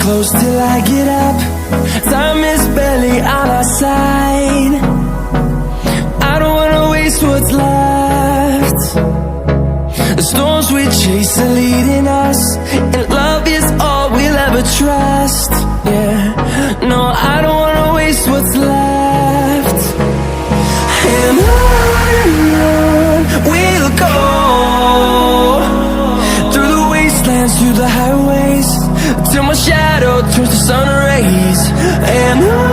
close till I get up. Time is barely on our side. I don't wanna waste what's left. The storms we chase are leading us, and love is all we'll ever trust. Yeah, no, I don't wanna waste what's left. And on we'll go, through the wastelands, through the highways, till my shadow turns to sun rays. And on